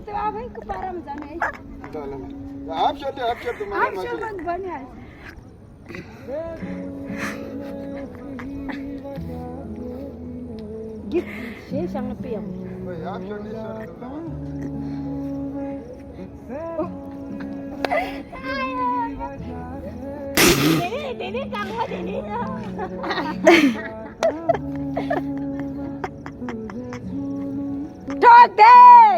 त्यो आफैको पारामा जाने है हाफ सर्ट तुम्हारा आफैसँग भनिहाल्छ गीत शेषसँग पियम half shirt Dede kamu Dede. Talk day.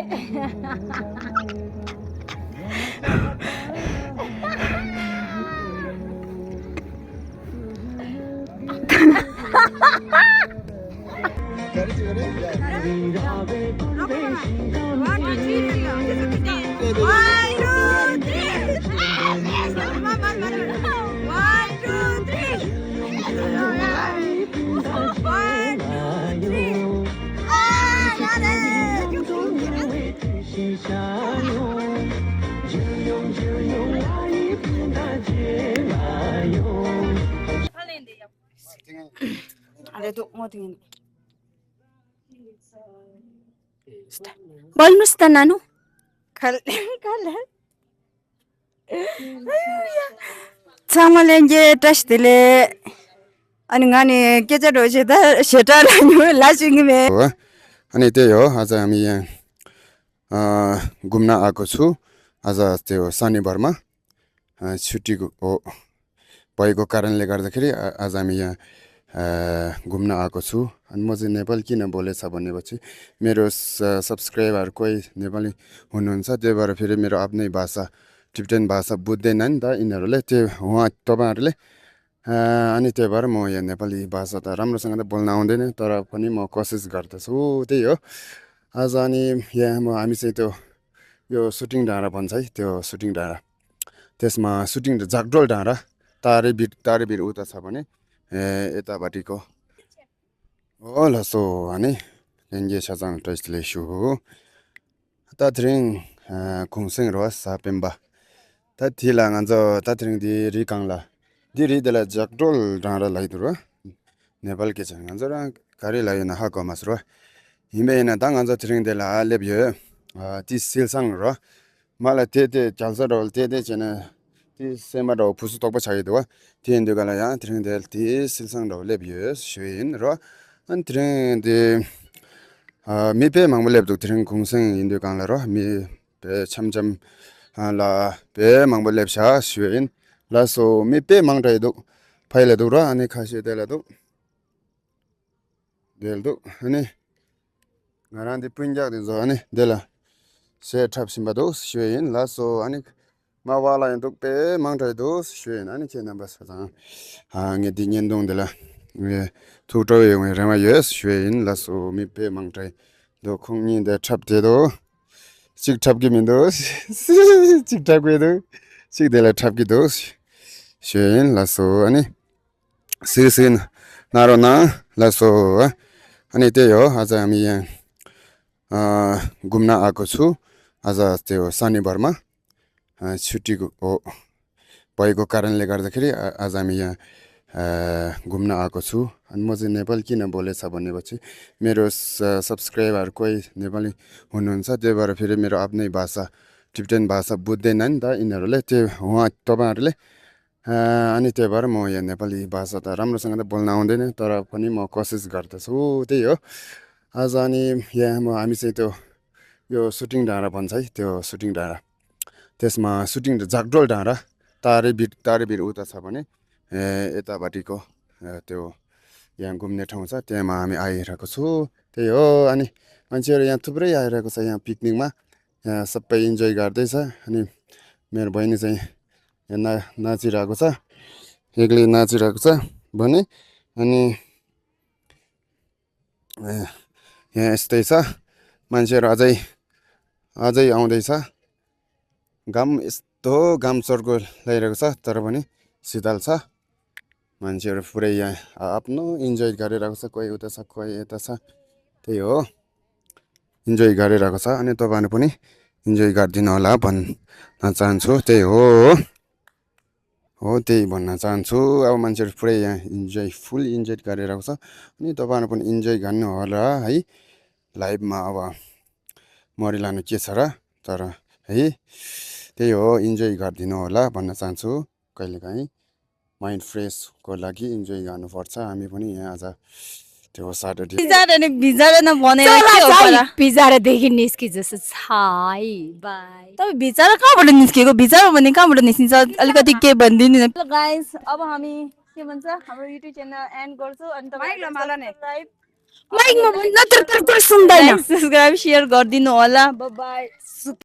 Ada tuh mau tingin. Balnus ta nanu. Kal. Chamalenge tashtile. Ani ngani kecha roje da sheta lanyu laching me. अनि त्यही हो आज हामी यहाँ घुम्न आएको छु आज त्यो शनिबारमा छुट्टी हो भएको कारणले गर्दाखेरि आज हामी यहाँ घुम्न आएको छु अनि म चाहिँ नेपाल किन बोलेछ भनेपछि मेरो सब्स्क्राइबर कोही नेपाली हुनुहुन्छ त्यही भएर फेरि मेरो आफ्नै भाषा टिबेटन भाषा बुझ्दैन नि त यिनीहरूले त्यो उहाँ तपाईहरुले अनि त्यही भएर म यहाँ नेपाली भाषा त राम्रोसँग त बोल्न आउँदैन तर पनि म कोसिस गर्दछु त्यही हो आज अनि यहाँ हामी चाहिँ त्यो यो सुटिङ डाँडा भन्छ है त्यो सुटिङ डाँडा त्यसमा सुटिङ जागडोल डाँडा तारेभिर उता छ भने यतापट्टिको हो लसो अनि enge chazang trestle shu ta dring khungseng ro sa pemba ta thila nganjo ta dring di ri kangla di ri de la jakdol dara lai dro nepal ke chang nganjo ra gari lai na ha ko mas ro hime na ta nganjo dring de la le bye ti sil sang ro mala te jalsa rol te chena ti sema ro phusu tok ba chai do ti ende gala ya dring de ti sil sang ro le bye shwin ro an dring de 미페 망벌랩도 드린 공생 인도 강라로 미페 참점 라 베 망벌랩샤 슈인 라소 미페 망다이도 파일레도라 아니 카시데라도 델도 아니 나란디 프린자도 아니 델라 세 탑심바도 슈인 라소 아니 마와라인도 베 망다이도 슈인 아니 제나바사자 아게 디년동들라 예 토토에 레마 예스 쉐인 라소 미페 망트라이 도 콩니데 탑데도 직탑기민도 직탑괴도 직델라 탑기도 쉐인 라소 아니 시신 나로나 라소 아니 때요 아자 미야 घुम्न आएको छु आज त्यो शनिबारमा छुट्टी भएको कारणले गर्दाखेरि आज हामी यहाँ घुम्न आएको छु अनि म चाहिँ नेपाल किन बोलेछ भनेपछि मेरो सब्स्क्राइबर कोही नेपाली हुनुहुन्छ त्यही भएर फेरि मेरो आफ्नै भाषा टिबेटन भाषा बुझ्दैन नि त यिनीहरूले त्यो उहाँ तपाईहरुले अनि त्यही भएर म यहाँ नेपाली भाषा त राम्रोसँग त बोल्न आउँदैन तर पनि म कोसिस गर्दछु त्यही हो आज अनि यहाँ हामी चाहिँ त्यो यो सुटिङ डाँडा भन्छ है त्यो सुटिङ डाँडा त्यसमा सुटिङ जागडोल डाँडा तारेभिर उता छ भने यतापट्टिको त्यो यहाँ घुम्ने ठाउँ छ त्यहाँमा हामी आइरहेको छु त्यही हो अनि मान्छेहरू यहाँ थुप्रै आइरहेको छ यहाँ पिकनिकमा यहाँ सबै इन्जोय गर्दैछ अनि मेरो बहिनी चाहिँ यहाँ नाचिरहेको छ एक्लै नाचिरहेको छ भने अनि यहाँ यस्तै छ मान्छेहरू अझै आउँदैछ घाम यस्तो घाम चर्को लागिरहेको छ तर पनि शीतल छ मान्छेहरू पुरै यहाँ आफ्नो इन्जोय गरिरहेको छ कोही उता छ कोही यता छ त्यही हो इन्जोय गरिरहेको छ अनि तपाईहरु पनि इन्जोय गर्दिनु होला भन्न चाहन्छु त्यही हो त्यही भन्न चाहन्छु अब मान्छेहरू पुरै यहाँ फुल इन्जोय गरिरहेको छ अनि तपाईहरु पनि इन्जोय गर्नु होला है लाइभमा अब मरिलानु के छ र तर है त्यही हो इन्जोय गरिदिनु होला भन्न चाहन्छु कहिलेकाहीँ माइन्ड फ्रेसको लागि इन्जोय गर्नुपर्छ हामी पनि यहाँ आज त्यो सटरडे भिजाएर भनेर के हो परा भिजारादेखि निस्कि जस्तो छाई बाई तपाईँ भिजाएर कहाँबाट निस्केको भिजाएर भने कहाँबाट निस्किन्छ अलिकति के भनिदिनु न गाइस अब हामी के भन्छ हाम्रो युट्युब च्यानल एन्ड गर्छौँ अनि माइकमा नत्र सुन्दैन सब्स्क्राइब सेयर गरिदिनु होला बाई